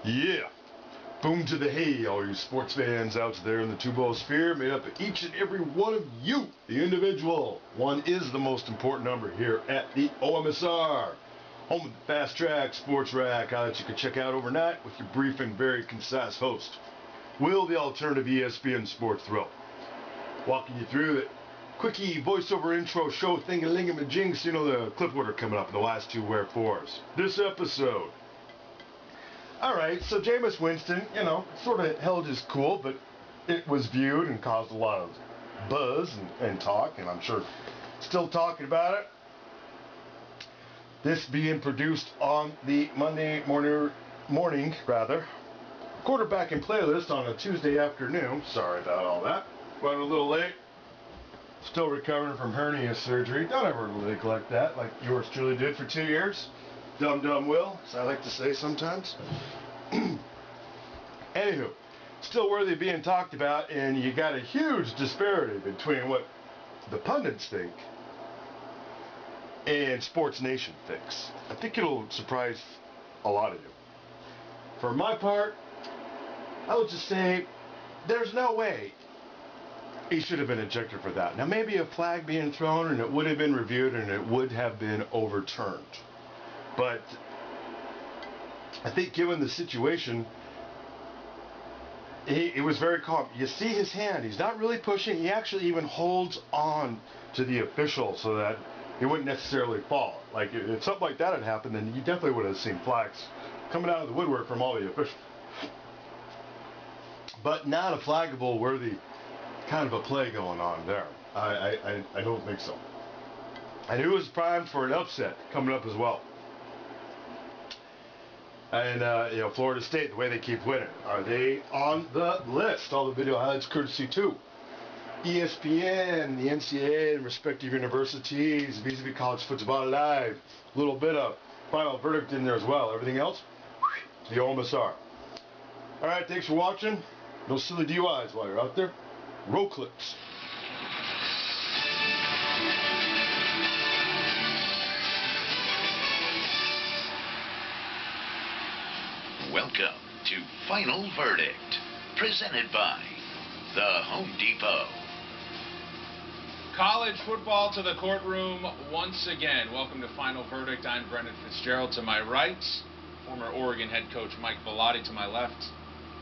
Yeah. Boom to the hay, all you sports fans out there in the two-ball sphere, made up of each and every one of you, the individual. One is the most important number here at the OMSR, home of the Fast Track Sports Rack, that you can check out overnight with your brief and very concise host, Will, the alternative ESPN Sports Thrill. Walking you through the quickie voiceover intro show thingy-lingy-majinks, you know, the clip order coming up in the last two wherefores. This episode. Alright, so Jameis Winston, you know, sort of held his cool, but it was viewed and caused a lot of buzz and talk, and I'm sure still talking about it. This being produced on the Monday morning, quarterbacking playlist on a Tuesday afternoon. Sorry about all that. Running a little late. Still recovering from hernia surgery. Don't ever neglect that, like yours truly did for 2 years. Dumb Will, as I like to say sometimes. Anywho, still worthy of being talked about, and you got a huge disparity between what the pundits think and Sports Nation thinks. I think it'll surprise a lot of you. For my part, I would just say there's no way he should have been ejected for that. Now, maybe a flag being thrown and it would have been reviewed and it would have been overturned. But I think given the situation, it was very calm. You see his hand. He's not really pushing. He actually even holds on to the official so that he wouldn't necessarily fall. Like, if something like that had happened, then you definitely would have seen flags coming out of the woodwork from all the officials. But not a flaggable worthy kind of a play going on there. I don't think so. And it was primed for an upset coming up as well. And, you know, Florida State, the way they keep winning. Are they on the list? All the video highlights courtesy to ESPN, the NCAA, and respective universities, vis-a-vis college football live. A little bit of final verdict in there as well. Everything else, the OMSR. All right, thanks for watching. No silly DUIs while you're out there. Roll clips. Welcome to Final Verdict, presented by the Home Depot. College football to the courtroom once again. Welcome to Final Verdict. I'm Brendan Fitzgerald to my right, former Oregon head coach Mike Bellotti to my left,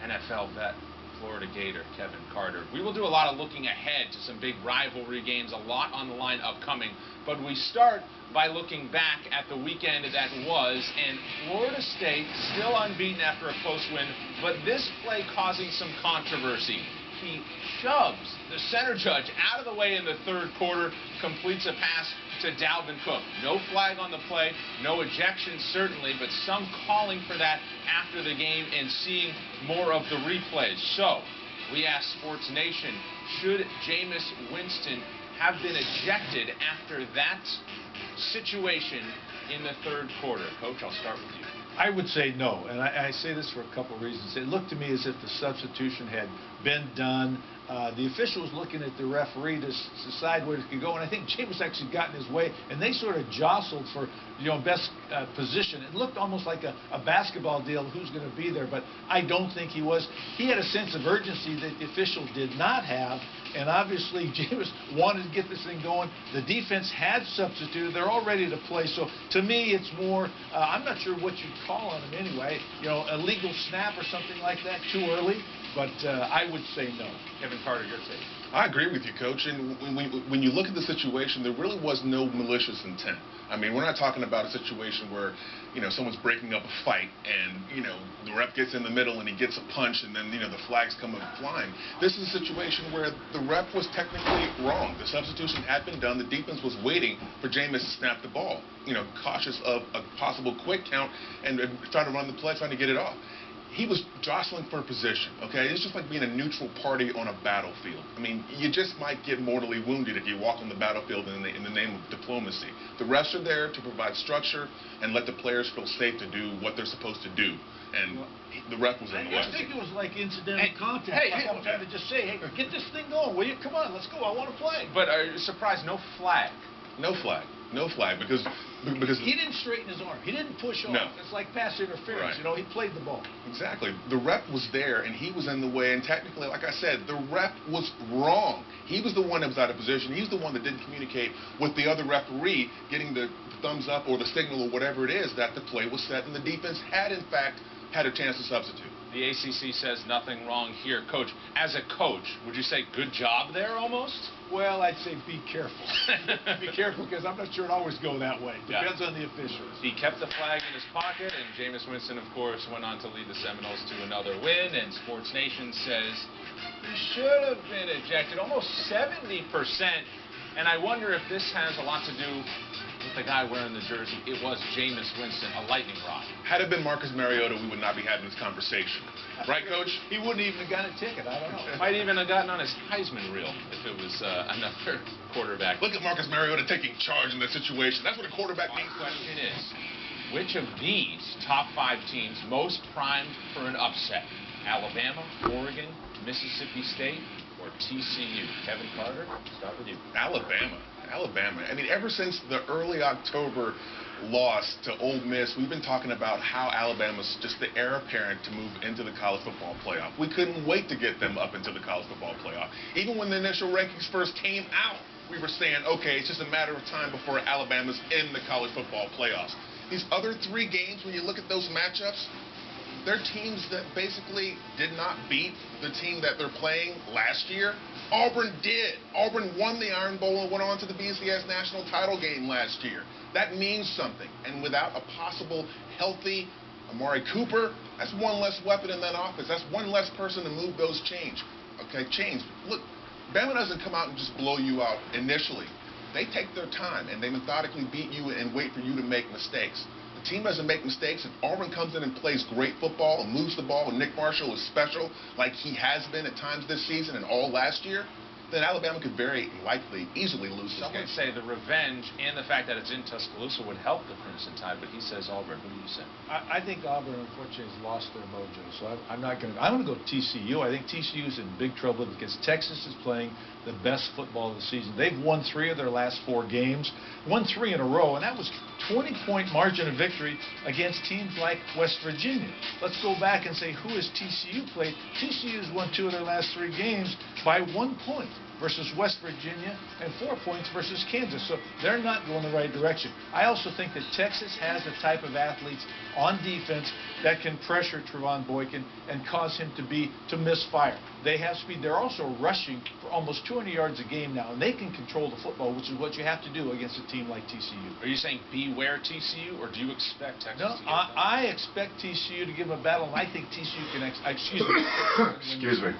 NFL vet, Florida Gator Kevin Carter. We will do a lot of looking ahead to some big rivalry games, a lot on the line upcoming, but we start by looking back at the weekend that was, and Florida State still unbeaten after a close win, but this play causing some controversy. He shoves the center judge out of the way in the third quarter, completes a pass to Dalvin Cook. No flag on the play, no ejection certainly, but some calling for that after the game and seeing more of the replays. So, we asked Sports Nation, should Jameis Winston have been ejected after that situation in the third quarter? Coach, I'll start with you. I would say no, and I say this for a couple of reasons. It looked to me as if the substitution had been done. The official was looking at the referee to decide where it could go, and I think Jameis actually got in his way, and they sort of jostled for, you know, best position. It looked almost like a basketball deal, who's going to be there, but I don't think he was. He had a sense of urgency that the official did not have, and obviously Jameis wanted to get this thing going. The defense had substituted. They're all ready to play. So to me, it's more, I'm not sure what you'd call on him anyway, you know, a legal snap or something like that, too early. But I would say no. Kevin Carter, your take. I agree with you, Coach. And when you look at the situation, there really was no malicious intent. I mean, we're not talking about a situation where, you know, someone's breaking up a fight and, you know, the ref gets in the middle and he gets a punch and then, you know, the flags come up flying. This is a situation where the ref was technically wrong. The substitution had been done. The defense was waiting for Jameis to snap the ball, you know, cautious of a possible quick count and trying to run the play, trying to get it off. He was jostling for position, okay? It's just like being a neutral party on a battlefield. I mean, you just might get mortally wounded if you walk on the battlefield in the name of diplomacy. The refs are there to provide structure and let the players feel safe to do what they're supposed to do. And the ref was in the way. I think it was like incidental contact. I'm trying to just say, hey, get this thing going, will you? Come on, let's go. I want to play. But are you surprised no flag? No flag. No flag because he didn't straighten his arm. He didn't push off. No. It's like pass interference. Right. You know, he played the ball. Exactly. The ref was there, and he was in the way. And technically, like I said, the ref was wrong. He was the one that was out of position. He's the one that didn't communicate with the other referee, getting the thumbs up or the signal or whatever it is that the play was set, and the defense had, in fact, had a chance to substitute. The ACC says nothing wrong here. Coach, as a coach, would you say good job there almost? Well, I'd say be careful. Be careful, because I'm not sure it always go that way. Depends on the officials. He kept the flag in his pocket, and Jameis Winston, of course, went on to lead the Seminoles to another win. And Sports Nation says he should have been ejected, almost 70%. And I wonder if this has a lot to do with the guy wearing the jersey. It was Jameis Winston, a lightning rod. Had it been Marcus Mariota, we would not be having this conversation. Right, Coach? He wouldn't even have gotten a ticket. I don't know. Might even have gotten on his Heisman reel if it was another quarterback. Look at Marcus Mariota taking charge in that situation. That's what a quarterback means. My question is, which of these top 5 teams most primed for an upset? Alabama, Oregon, Mississippi State, or TCU? Kevin Carter, start with you. Alabama. I mean, ever since the early October loss to Ole Miss, we've been talking about how Alabama's just the heir apparent to move into the college football playoff. We couldn't wait to get them up into the college football playoff. Even when the initial rankings first came out, we were saying, okay, it's just a matter of time before Alabama's in the college football playoffs. These other 3 games, when you look at those matchups, they're teams that basically did not beat the team that they're playing last year. Auburn did. Auburn won the Iron Bowl and went on to the BCS national title game last year. That means something. And without a possible healthy Amari Cooper, that's one less weapon in that offense. That's one less person to move those chains. Look, Bama doesn't come out and just blow you out initially. They take their time, and they methodically beat you and wait for you to make mistakes. The team doesn't make mistakes. If Auburn comes in and plays great football and moves the ball, and Nick Marshall is special like he has been at times this season and all last year, then Alabama could very likely easily lose this Some game. would say the revenge and the fact that it's in Tuscaloosa would help the Crimson Tide, but he says Auburn. Who do you say? I think Auburn, unfortunately, has lost their mojo, so I'm not going to. I'm going to go TCU. I think TCU is in big trouble because Texas is playing the best football of the season. They've won 3 of their last 4 games, won 3 in a row, and that was 20-point margin of victory against teams like West Virginia. Let's go back and say, who has TCU played? TCU has won 2 of their last 3 games by 1 point versus West Virginia and 4 points versus Kansas. So they're not going the right direction. I also think that Texas has the type of athletes on defense that can pressure Trevon Boykin and cause him to misfire. They have speed. They're also rushing for almost 200 yards a game now, and they can control the football, which is what you have to do against a team like TCU. Are you saying beware TCU, or do you expect Texas No, to get I expect TCU to give them a battle, and I think TCU can, excuse me.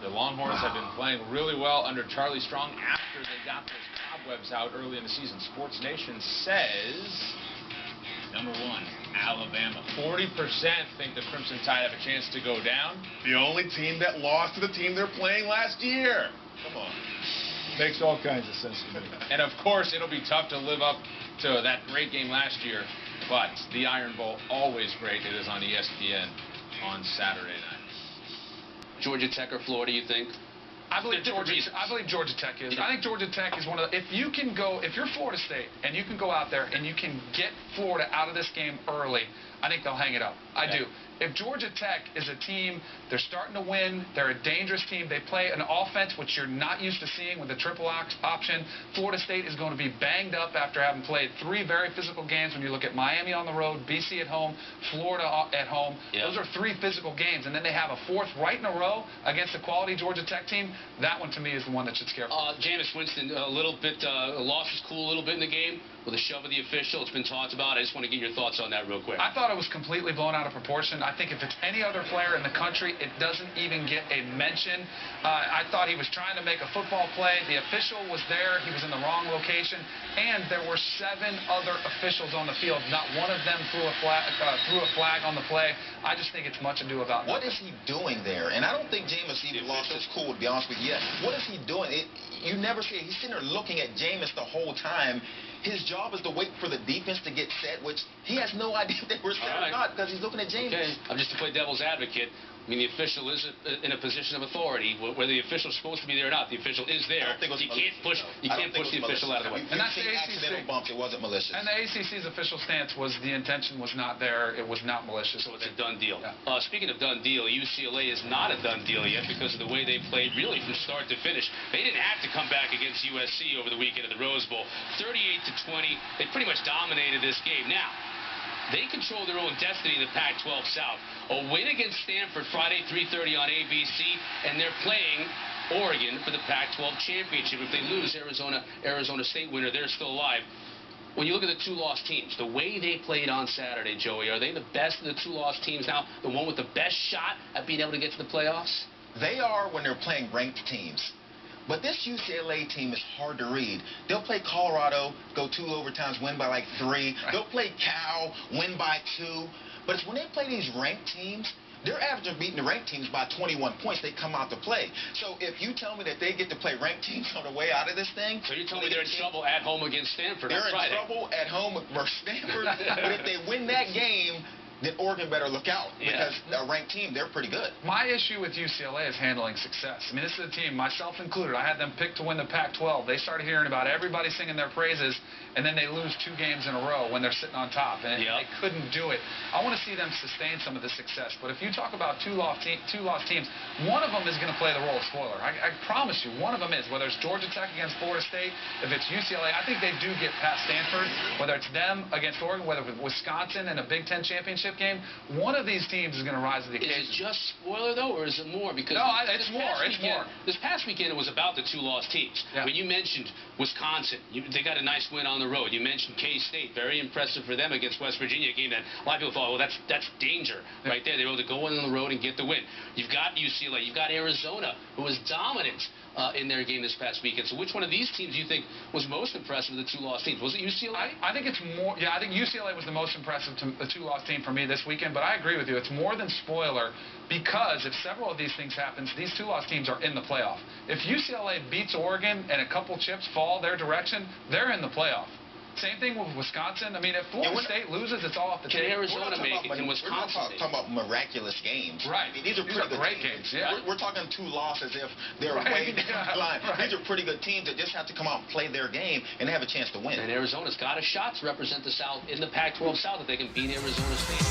The Longhorns have been playing really well under Charlie Strong after they got those cobwebs out early in the season. Sports Nation says, number 1, Alabama. 40% think the Crimson Tide have a chance to go down. The only team that lost to the team they're playing last year. Come on. Makes all kinds of sense to me. And of course, it'll be tough to live up to that great game last year, but the Iron Bowl, always great. It is on ESPN on Saturday night. Georgia Tech or Florida, you think? I believe Georgia Tech is. I think Georgia Tech is one of the, if you're Florida State and you can go out there and you can get Florida out of this game early, I think they'll hang it up. I do. If Georgia Tech is a team, they're starting to win, they're a dangerous team, they play an offense which you're not used to seeing with the triple option. Florida State is going to be banged up after having played 3 very physical games. When you look at Miami on the road, BC at home, Florida at home, those are 3 physical games, and then they have a 4th right in a row against a quality Georgia Tech team. That one to me is the one that should scare. Jameis Winston, a little bit, lost his cool a little bit in the game with a shove of the official. It's been talked about. I just want to get your thoughts on that real quick. I thought it was completely blown out of proportion. I think if it's any other player in the country, it doesn't even get a mention. I thought he was trying to make a football play. The official was there. He was in the wrong location. And there were 7 other officials on the field. Not one of them threw a flag on the play. I just think it's much ado about what is he doing there? And I don't think Jameis even lost his cool, to be honest with you. What is he doing? You never see it. He's sitting there looking at Jameis the whole time. His job is to wait for the defense to get set, which he has no idea if they were set or not because he's looking at Jameis. Okay, I'm just to play devil's advocate. I mean, the official is in a position of authority. Whether the official's supposed to be there or not, the official is there. You can't push the official out of the way. And that's the accidental bumps. It wasn't malicious. And the ACC's official stance was the intention was not there. It was not malicious. So it's a done deal. Yeah. Speaking of done deal, UCLA is not a done deal yet because of the way they played really from start to finish. They didn't have to come back against USC over the weekend at the Rose Bowl. 38-20. They pretty much dominated this game. Now, they control their own destiny in the Pac-12 South. A win against Stanford Friday, 3:30 on ABC, and they're playing Oregon for the Pac-12 championship. If they lose, Arizona State winner, they're still alive. When you look at the two lost teams, the way they played on Saturday, Joey, are they the best of the two lost teams now? The one with the best shot at being able to get to the playoffs? They are when they're playing ranked teams. But this UCLA team is hard to read. They'll play Colorado, go 2 overtimes, win by like 3. They'll play Cal, win by 2. But it's when they play these ranked teams, they're averaging beating the ranked teams by 21 points. They come out to play. So if you tell me that they get to play ranked teams on the way out of this thing... So you're telling me they're in trouble at home against Stanford on Friday? They're in trouble at home versus Stanford. But if they win that game... then Oregon better look out because a ranked team, they're pretty good. My issue with UCLA is handling success. I mean, this is a team, myself included, I had them picked to win the Pac-12. They started hearing about everybody singing their praises, and then they lose 2 games in a row when they're sitting on top, and they couldn't do it. I want to see them sustain some of the success, but if you talk about two lost teams, one of them is going to play the role of spoiler. I promise you, one of them is, whether it's Georgia Tech against Florida State, if it's UCLA, I think they do get past Stanford, whether it's them against Oregon, whether it's Wisconsin in a Big Ten championship game, one of these teams is going to rise to the occasion. Is it just spoiler, though, or is it more? Because no, it's more. It's more. This past weekend, it was about the 2 lost teams. Yeah. When you mentioned Wisconsin, they got a nice win on the road. You mentioned K-State, very impressive for them against West Virginia, a game that a lot of people thought, well, that's danger right there. They were able to go on the road and get the win. You've got UCLA. You've got Arizona, who was dominant in their game this past weekend. So which one of these teams do you think was most impressive of the 2 lost teams? Was it UCLA? I think it's more. Yeah, I think UCLA was the most impressive the 2 lost team for me this weekend. But I agree with you. It's more than spoiler because if several of these things happen, these 2 lost teams are in the playoff. If UCLA beats Oregon and a couple chips fall their direction, they're in the playoff. Same thing with Wisconsin. I mean, if Florida State loses, it's all off the table. Can Arizona make it? Can Wisconsin? We're not talking about miraculous games. Right. I mean, these are great games. Yeah. We're talking 2 losses if they're way down the line. These are pretty good teams that just have to come out and play their game and have a chance to win. And Arizona's got a shot to represent the South in the Pac-12 South if they can beat Arizona State.